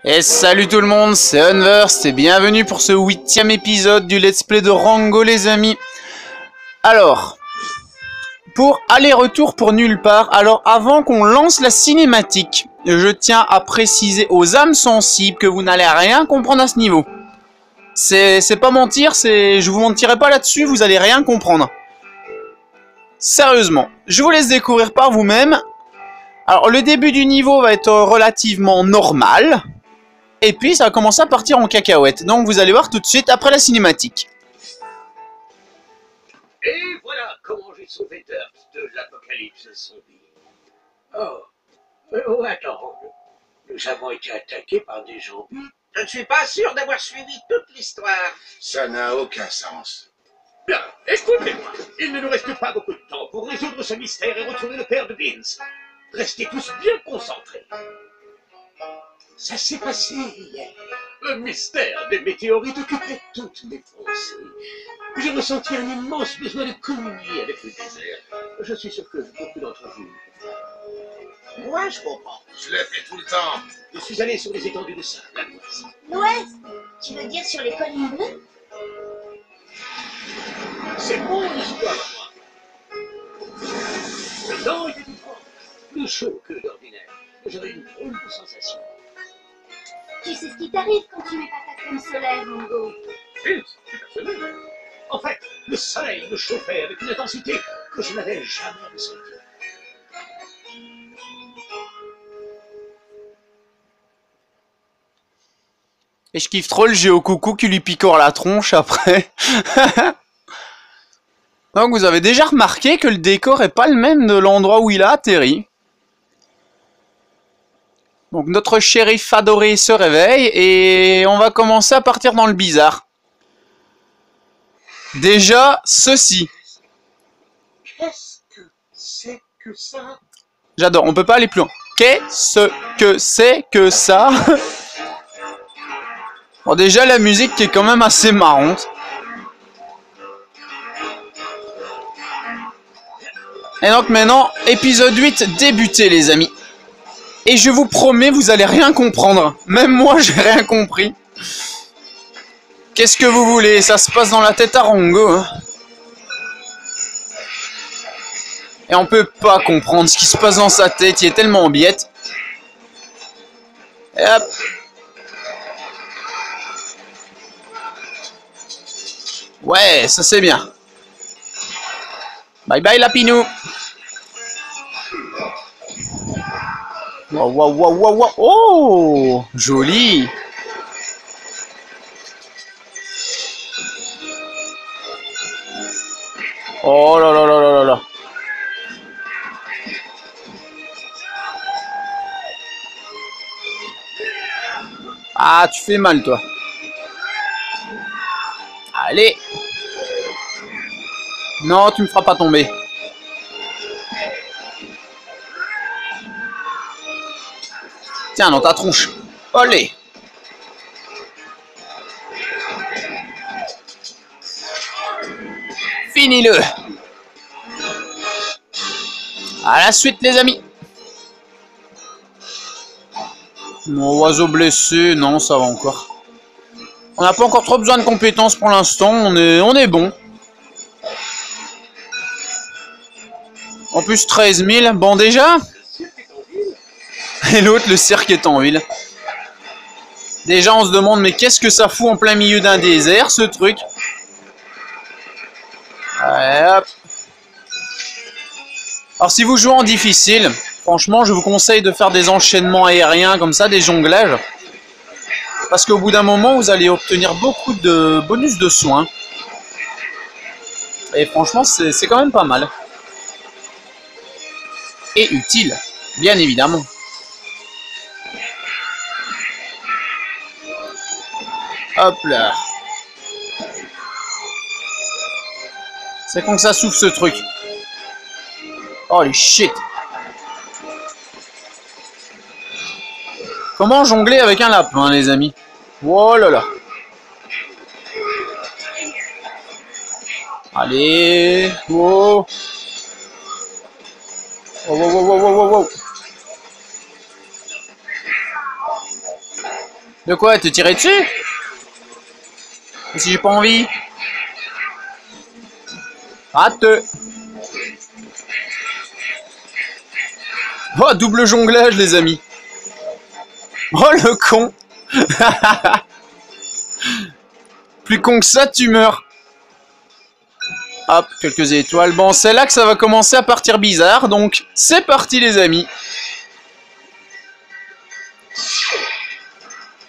Et salut tout le monde, c'est Unverse et bienvenue pour ce 8e épisode du Let's Play de Rango les amis. Alors, pour aller-retour pour nulle part, alors avant qu'on lance la cinématique, je tiens à préciser aux âmes sensibles que vous n'allez rien comprendre à ce niveau. C'est pas mentir, je vous mentirai pas là-dessus, vous allez rien comprendre. Sérieusement, je vous laisse découvrir par vous-même. Alors le début du niveau va être relativement normal. Et puis ça va commencer à partir en cacahuète. Donc vous allez voir tout de suite après la cinématique. Et voilà comment j'ai sauvé Dirt de l'apocalypse zombie. Oh, attends. Nous avons été attaqués par des zombies. Je ne suis pas sûr d'avoir suivi toute l'histoire. Ça n'a aucun sens. Bien, écoutez-moi. Il ne nous reste pas beaucoup de temps pour résoudre ce mystère et retrouver le père de Vince. Restez tous bien concentrés. Ça s'est passé hier. Le mystère des météorites occupait toutes mes pensées. J'ai ressenti un immense besoin de communier avec le désert. Je suis sûr que beaucoup d'entre vous... Moi, je comprends. Je l'ai fait tout le temps. Je suis allé sur les étendues de sable à l'ouest. L'ouest? Tu veux dire sur les collines bleues? C'est mon histoire à moi. Le temps était différent. Plus chaud que d'ordinaire. J'avais une drôle de sensation. Tu sais ce qui t'arrive quand tu mets pas ta crème solaire, Rango? Vince, c'est absolu. En fait, le soleil me chauffait avec une intensité que je n'avais jamais ressentie. Et je kiffe trop le Géocoucou qui lui picore la tronche après. Donc vous avez déjà remarqué que le décor est pas le même de l'endroit où il a atterri. Donc notre shérif adoré se réveille et on va commencer à partir dans le bizarre. Déjà, ceci. Qu'est-ce que c'est que ça? J'adore, on peut pas aller plus loin. Qu'est-ce que c'est que ça? Bon, déjà la musique qui est quand même assez marrante. Et donc maintenant, épisode 8 débuté les amis. Et je vous promets, vous allez rien comprendre. Même moi, j'ai rien compris. Qu'est-ce que vous voulez? Ça se passe dans la tête à Rango. Hein. Et on peut pas comprendre ce qui se passe dans sa tête. Il est tellement biette. Et hop. Ouais, ça c'est bien. Bye bye Lapinou. Waouh, waouh, waouh, waouh, waouh. Oh, joli. Oh là là là là là là. Ah, tu fais mal, toi. Allez. Non, tu me feras pas tomber. Tiens, dans ta tronche. Allez. Finis-le. À la suite, les amis. Mon oiseau blessé, non, ça va encore. On n'a pas encore trop besoin de compétences pour l'instant, on est bon. En plus, 13 000, bon déjà. Et l'autre, le cirque est en ville. Déjà, on se demande, mais qu'est-ce que ça fout en plein milieu d'un désert, ce truc? Ouais, hop. Alors, si vous jouez en difficile, franchement, je vous conseille de faire des enchaînements aériens comme ça, des jonglages. Parce qu'au bout d'un moment, vous allez obtenir beaucoup de bonus de soins. Et franchement, c'est quand même pas mal. Et utile, bien évidemment. Hop là. C'est quand que ça souffle ce truc. Oh les shit. Comment jongler avec un lapin, les amis? Oh là là. Allez. Oh. Oh, oh, oh, oh, oh, oh, oh. De quoi? Te tirer dessus? Et si j'ai pas envie? Rate. Oh, double jonglage, les amis. Oh, le con. Plus con que ça, tu meurs. Hop, quelques étoiles. Bon, c'est là que ça va commencer à partir bizarre. Donc, c'est parti, les amis.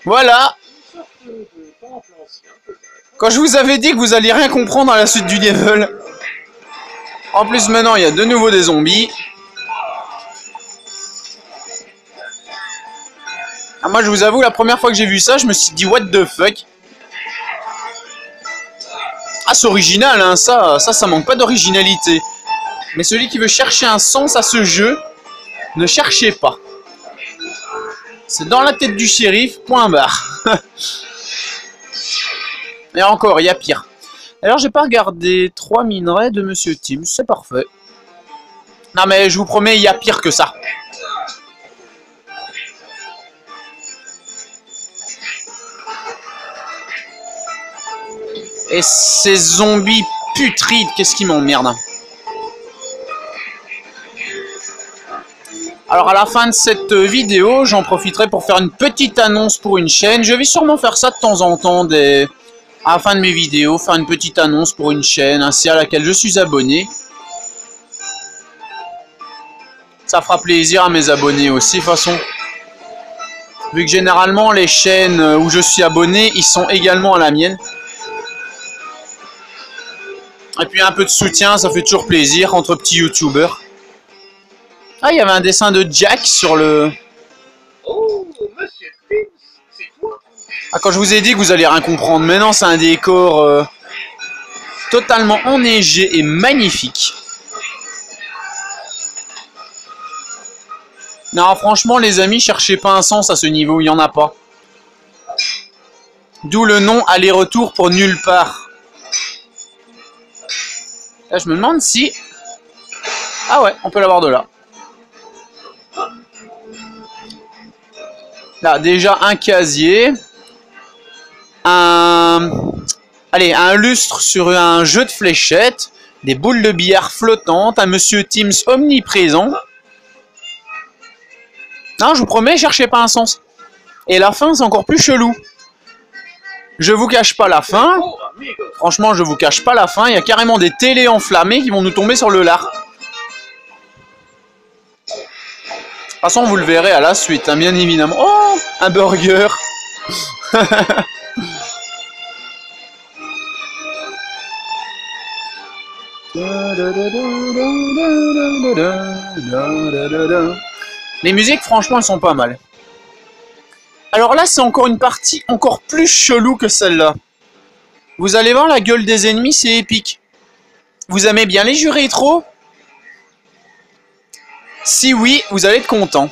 Voilà. Quand je vous avais dit que vous alliez rien comprendre à la suite du level. En plus, maintenant, il y a de nouveau des zombies. Ah, moi, je vous avoue, la première fois que j'ai vu ça, je me suis dit, what the fuck? Ah, c'est original, hein, ça manque pas d'originalité. Mais celui qui veut chercher un sens à ce jeu, ne cherchez pas. C'est dans la tête du shérif, point barre. Et encore, il y a pire. Alors, j'ai pas regardé 3 minerais de Monsieur Tim, c'est parfait. Non, mais je vous promets, il y a pire que ça. Et ces zombies putrides, qu'est-ce qui m'emmerde? Alors à la fin de cette vidéo, j'en profiterai pour faire une petite annonce pour une chaîne. Je vais sûrement faire ça de temps en temps à la fin de mes vidéos, faire une petite annonce pour une chaîne ainsi à laquelle je suis abonné. Ça fera plaisir à mes abonnés aussi, de toute façon. Vu que généralement les chaînes où je suis abonné, ils sont également à la mienne. Et puis un peu de soutien, ça fait toujours plaisir entre petits youtubeurs. Ah, il y avait un dessin de Jack sur le... Oh, Monsieur Pins, c'est toi? Ah, quand je vous ai dit que vous allez rien comprendre, mais non, c'est un décor totalement enneigé et magnifique. Non, franchement, les amis, cherchez pas un sens à ce niveau, il n'y en a pas. D'où le nom aller-retour pour nulle part. Là, je me demande si... Ah ouais, on peut l'avoir de là. Là, déjà un casier. Allez, un lustre sur un jeu de fléchettes. Des boules de billard flottantes. Un Monsieur Tim's omniprésent. Non, je vous promets, cherchez pas un sens. Et la fin, c'est encore plus chelou. Je vous cache pas la fin. Franchement, je vous cache pas la fin. Il y a carrément des télés enflammées qui vont nous tomber sur le lard. De toute façon, vous le verrez à la suite, hein, bien évidemment. Oh, un burger. Les musiques, franchement, elles sont pas mal. Alors là, c'est encore une partie encore plus chelou que celle-là. Vous allez voir, la gueule des ennemis, c'est épique. Vous aimez bien les jeux rétro? Si oui, vous allez être content.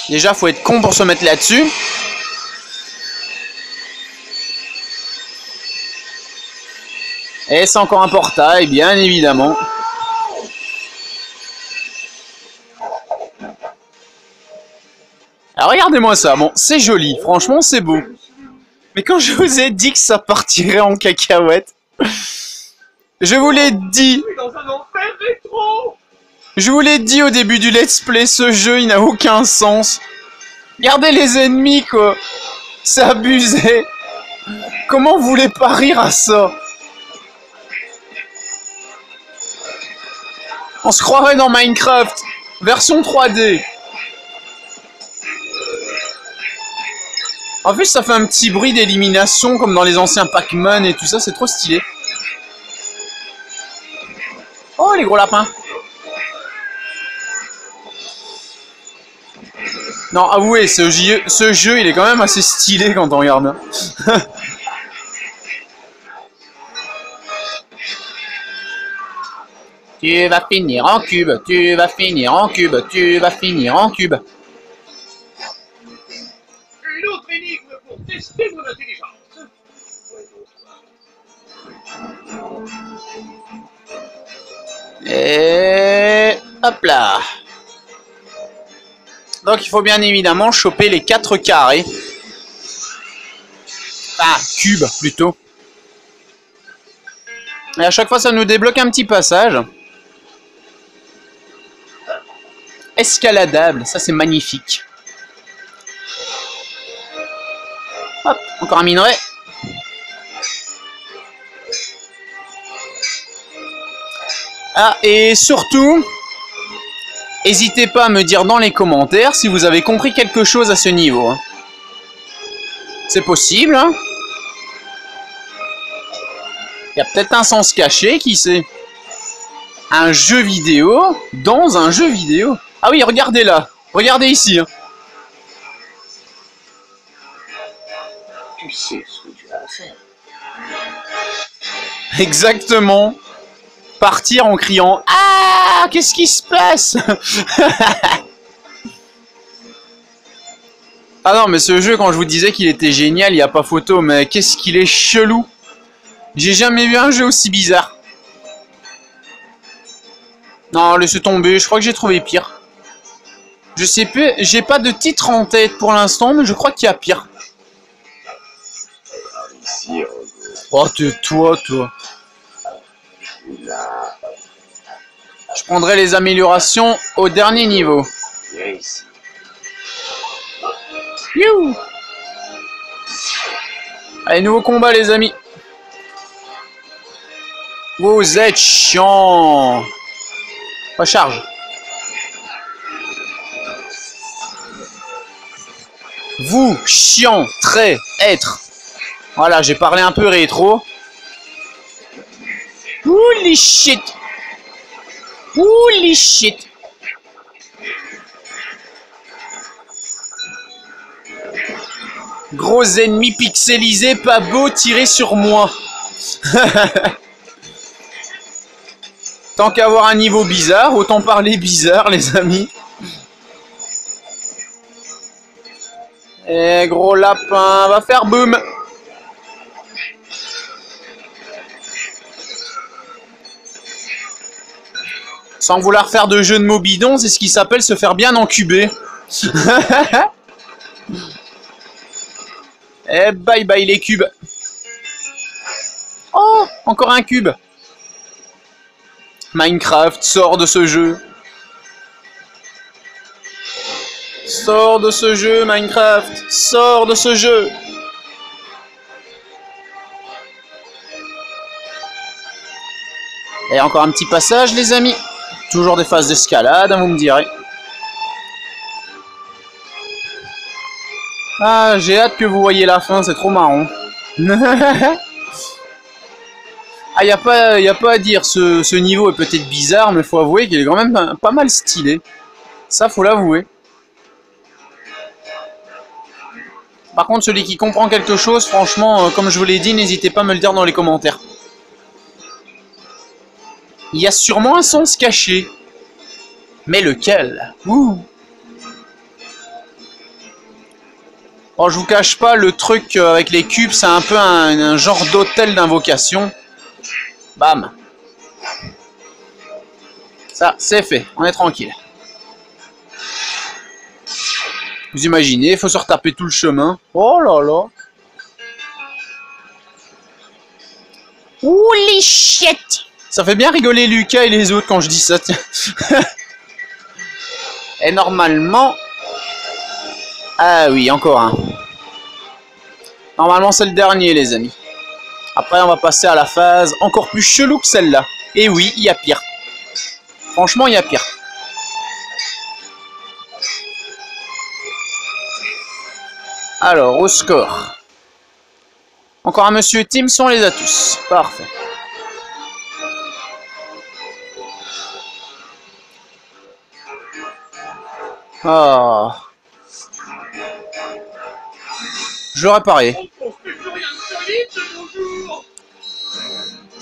Déjà, faut être con pour se mettre là-dessus. Et c'est encore un portail, bien évidemment. Alors regardez-moi ça, bon, c'est joli, franchement c'est beau. Mais quand je vous ai dit que ça partirait en cacahuète, je vous l'ai dit. Dans un enfer rétro. Je vous l'ai dit au début du let's play, ce jeu il n'a aucun sens. Regardez les ennemis quoi, c'est abusé. Comment vous voulez pas rire à ça? On se croirait dans Minecraft, version 3D. En plus, ça fait un petit bruit d'élimination comme dans les anciens Pac-Man et tout ça, c'est trop stylé. Oh, les gros lapins. Non, avouez, ce jeu, il est quand même assez stylé quand on regarde. Tu vas finir en cube, tu vas finir en cube, tu vas finir en cube. Une autre énigme pour tester mon intelligence. Et hop là. Donc il faut bien évidemment choper les 4 carrés. Ah, cubes plutôt. Et à chaque fois ça nous débloque un petit passage. Escaladable, ça c'est magnifique. Hop, encore un minerai. Ah, et surtout, n'hésitez pas à me dire dans les commentaires si vous avez compris quelque chose à ce niveau. C'est possible, hein? Il y a peut-être un sens caché, qui sait? Un jeu vidéo dans un jeu vidéo. Ah oui, regardez là. Regardez ici. Hein. Tu sais ce que tu as à faire. Exactement. Partir en criant « Ah, qu'est-ce qui se passe ?» Ah non, mais ce jeu, quand je vous disais qu'il était génial, il n'y a pas photo, mais qu'est-ce qu'il est chelou. J'ai jamais vu un jeu aussi bizarre. Non, laissez tomber, je crois que j'ai trouvé pire. Je sais plus, j'ai pas de titre en tête pour l'instant, mais je crois qu'il y a pire. Ici, Oh, tais-toi, toi. là, Je prendrai les améliorations au dernier niveau. viens ici. Youhou! Allez, nouveau combat, les amis. Vous êtes chiant. Recharge. Vous, chiant, très, être. Voilà, j'ai parlé un peu rétro. Holy shit. Holy shit. Gros ennemi pixelisé, pas beau, tiré sur moi. Tant qu'avoir un niveau bizarre, autant parler bizarre, les amis. Et gros lapin, va faire boum. Sans vouloir faire de jeu de mots bidons, c'est ce qui s'appelle se faire bien encuber. Et bye bye les cubes. Oh, encore un cube. Minecraft, sort de ce jeu. Sors de ce jeu, Minecraft. Sors de ce jeu. Et encore un petit passage, les amis. Toujours des phases d'escalade, hein, vous me direz. Ah, j'ai hâte que vous voyez la fin, c'est trop marrant. Ah, y a pas à dire, ce niveau est peut-être bizarre, mais faut avouer qu'il est quand même pas mal stylé. Ça, faut l'avouer. Par contre, celui qui comprend quelque chose, franchement, comme je vous l'ai dit, n'hésitez pas à me le dire dans les commentaires. Il y a sûrement un sens caché. Mais lequel? Ouh. Bon, je vous cache pas, le truc avec les cubes, c'est un peu un genre d'hôtel d'invocation. Bam. Ça, c'est fait. On est tranquille. Vous imaginez, il faut se retaper tout le chemin. Oh là là. Holy shit. Ça fait bien rigoler Lucas et les autres quand je dis ça. Et normalement... Ah oui, encore un. Normalement, c'est le dernier, les amis. Après, on va passer à la phase encore plus chelou que celle-là. Et oui, il y a pire. Franchement, il y a pire. Alors, au score. Encore un monsieur Tim, on les a tous. Parfait. Ah. Je l'aurais parié.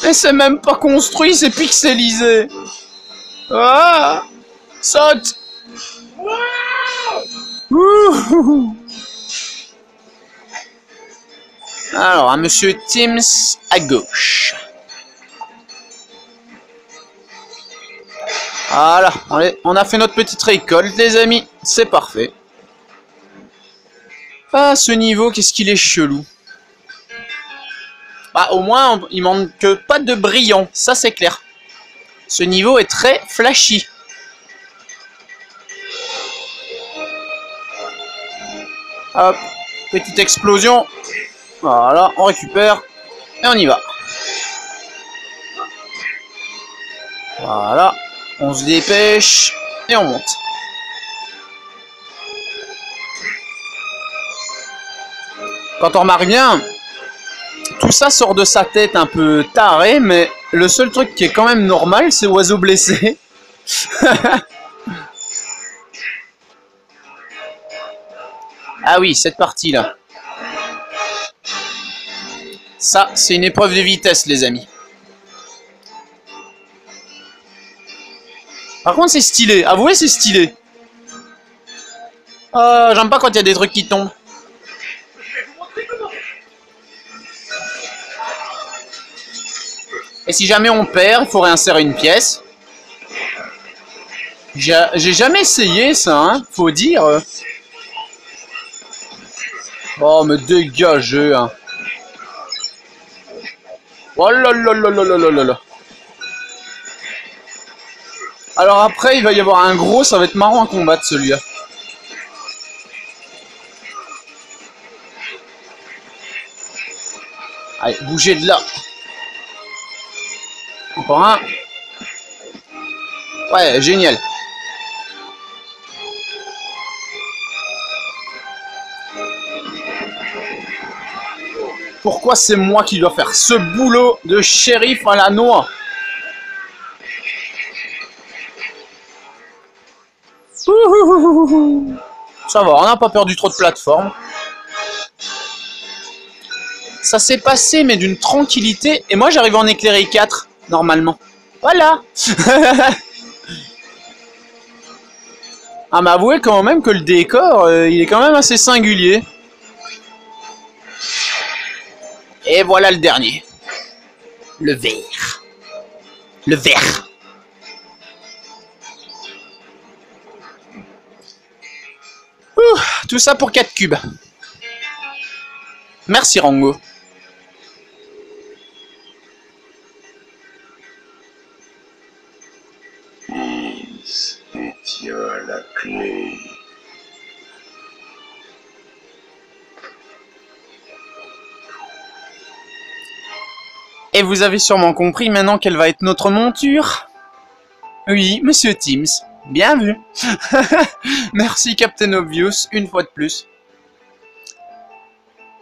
Mais c'est même pas construit, c'est pixelisé. Ah. Saute. Ouh. Alors, un monsieur Tim's à gauche. Voilà, on a fait notre petite récolte, les amis. C'est parfait. Ah, ce niveau, qu'est-ce qu'il est chelou. Bah, au moins, il manque pas de brillant. Ça, c'est clair. Ce niveau est très flashy. Hop, petite explosion. Voilà, on récupère. Et on y va. Voilà, on se dépêche. Et on monte. Quand on remarque bien, tout ça sort de sa tête un peu taré, mais le seul truc qui est quand même normal, c'est oiseau blessé. Ah oui, cette partie-là. Ça, c'est une épreuve de vitesse, les amis. Par contre, c'est stylé. Avouez, c'est stylé. J'aime pas quand il y a des trucs qui tombent. Et si jamais on perd, il faut réinsérer une pièce. J'ai jamais essayé ça, hein, faut dire. Oh, mais dégagez, hein. Oh là là là là là là là. Alors après, il va y avoir un gros, ça va être marrant à combattre celui-là. Allez, bougez de là. Encore un. Ouais, génial. Pourquoi c'est moi qui dois faire ce boulot de shérif à la noix? Ça va, on n'a pas perdu trop de plateformes. Ça s'est passé, mais d'une tranquillité. Et moi, j'arrive à en éclairer 4, normalement. Voilà. Ah, mais avouez quand même que le décor, il est quand même assez singulier. Et voilà le dernier. Le vert. Le vert. Tout ça pour 4 cubes. Merci Rango. Et tiens la clé. Et vous avez sûrement compris maintenant quelle va être notre monture. Oui, Monsieur Teams. Bien vu. Merci Captain Obvious, une fois de plus.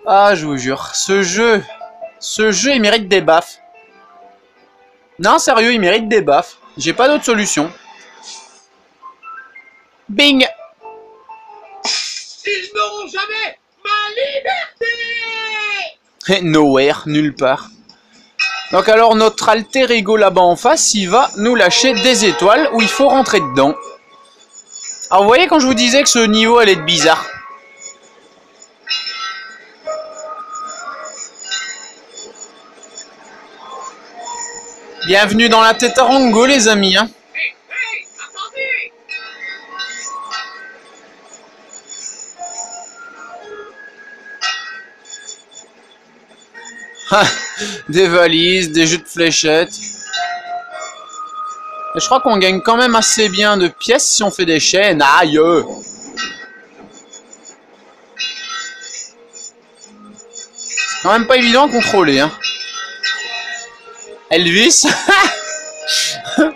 Ah, je vous jure, ce jeu, il mérite des baffes. Non, sérieux, il mérite des baffes. J'ai pas d'autre solution. Bing! Ils n'auront jamais ma liberté! Nowhere, nulle part. Donc alors notre alter ego là-bas en face, il va nous lâcher des étoiles où il faut rentrer dedans. Alors vous voyez quand je vous disais que ce niveau allait être bizarre. Bienvenue dans la tête à Rango les amis. Hein. Hé, attendez! Des valises, des jeux de fléchettes. Et je crois qu'on gagne quand même assez bien de pièces si on fait des chaînes. Aïe! C'est quand même pas évident à contrôler. Hein. Elvis. Allez,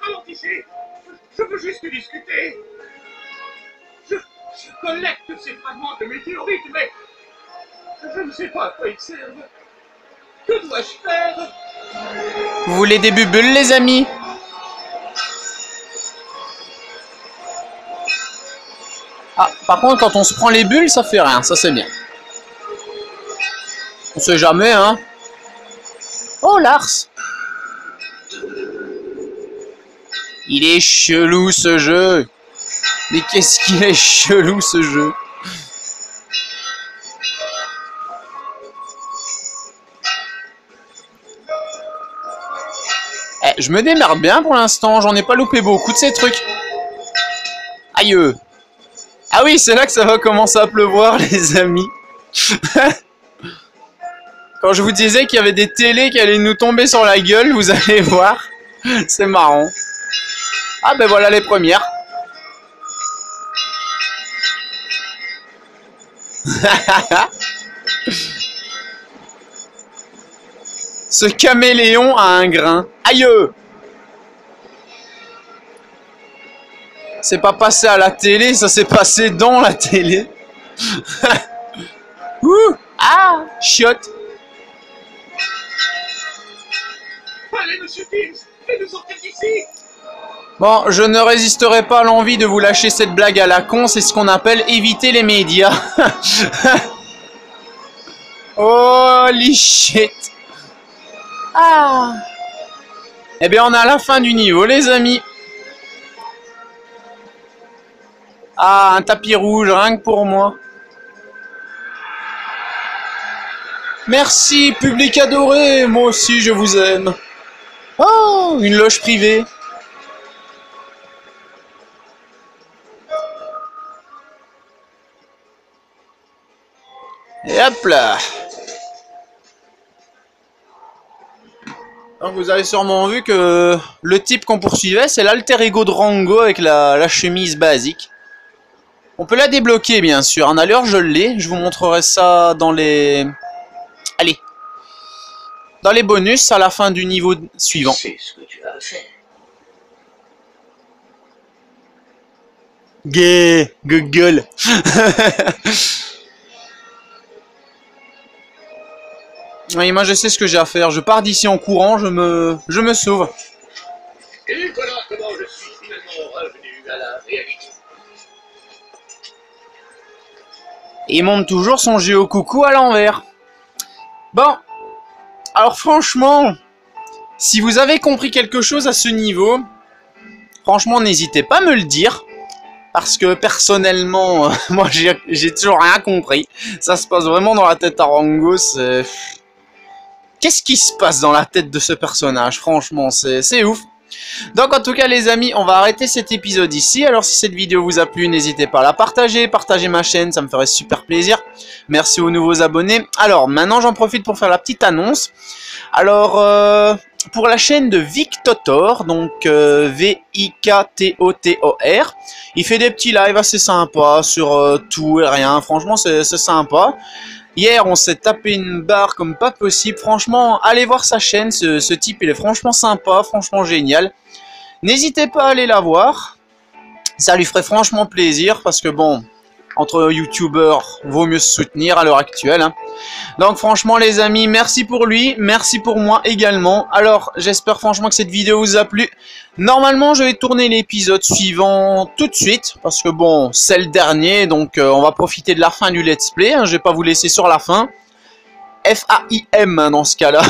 ralentissez! Je veux juste discuter! Je collecte ces fragments de météorites, mais je ne sais pas à quoi ils servent. Que dois-je faire? Vous voulez des bulles les amis? Ah, par contre, quand on se prend les bulles, ça fait rien. Ça, c'est bien. On sait jamais, hein. Oh, Lars. Il est chelou, ce jeu. Mais qu'est-ce qu'il est chelou, ce jeu. je me démerde bien pour l'instant. J'en ai pas loupé beaucoup de ces trucs. Aïe. Ah oui, c'est là que ça va commencer à pleuvoir, les amis. Quand je vous disais qu'il y avait des télés qui allaient nous tomber sur la gueule, vous allez voir. C'est marrant. Ah ben voilà les premières. Ce caméléon a un grain. Aïe! C'est pas passé à la télé, ça s'est passé dans la télé. Ouh! Ah! Chiotte! Allez, monsieur Beans, faites-nous sortir d'ici. Bon, je ne résisterai pas à l'envie de vous lâcher cette blague à la con, c'est ce qu'on appelle éviter les médias. Holy shit! Ah! Eh bien, on est à la fin du niveau, les amis. Ah, un tapis rouge, rien que pour moi. Merci, public adoré. Moi aussi, je vous aime. Oh, une loge privée. Et hop là. Donc vous avez sûrement vu que le type qu'on poursuivait, c'est l'alter ego de Rango avec la chemise basique. On peut la débloquer bien sûr. D'ailleurs je l'ai. Je vous montrerai ça dans les... Allez. Dans les bonus à la fin du niveau suivant. C'est ce que tu as à faire. Gay, gueule. Oui, moi je sais ce que j'ai à faire. Je pars d'ici en courant, je me sauve. Et voilà comment je suis finalement revenu à la réalité. Et il monte toujours son Géocoucou à l'envers. Bon. Alors franchement, si vous avez compris quelque chose à ce niveau, franchement n'hésitez pas à me le dire. Parce que personnellement, moi j'ai toujours rien compris. Ça se passe vraiment dans la tête à Rango, c'est... Qu'est-ce qui se passe dans la tête de ce personnage? Franchement, c'est ouf. Donc en tout cas les amis, on va arrêter cet épisode ici. Alors si cette vidéo vous a plu, n'hésitez pas à la partager. Partagez ma chaîne, ça me ferait super plaisir. Merci aux nouveaux abonnés. Alors maintenant j'en profite pour faire la petite annonce. Alors pour la chaîne de Victotor, donc V-I-K-T-O-T-O-R, il fait des petits lives assez sympas sur tout et rien. Franchement c'est sympa. Hier, on s'est tapé une barre comme pas possible. Franchement, allez voir sa chaîne. Ce type, il est franchement sympa, franchement génial. N'hésitez pas à aller la voir. Ça lui ferait franchement plaisir parce que bon, entre youtubeurs, vaut mieux se soutenir à l'heure actuelle. Hein. Donc franchement les amis, merci pour lui, merci pour moi également. Alors, j'espère franchement que cette vidéo vous a plu. Normalement, je vais tourner l'épisode suivant tout de suite. Parce que bon, c'est le dernier, donc on va profiter de la fin du let's play. Hein, je vais pas vous laisser sur la fin. F-A-I-M hein, dans ce cas-là.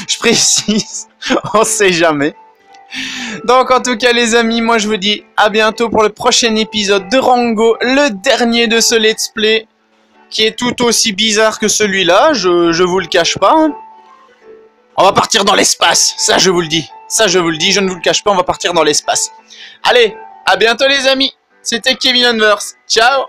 Je précise, on sait jamais. Donc en tout cas les amis, moi je vous dis à bientôt pour le prochain épisode de Rango. Le dernier de ce let's play. Qui est tout aussi bizarre que celui-là, je vous le cache pas. Hein. On va partir dans l'espace, ça je vous le dis. Ça je vous le dis, je ne vous le cache pas, on va partir dans l'espace. Allez, à bientôt les amis. C'était Kevin Unverse. Ciao.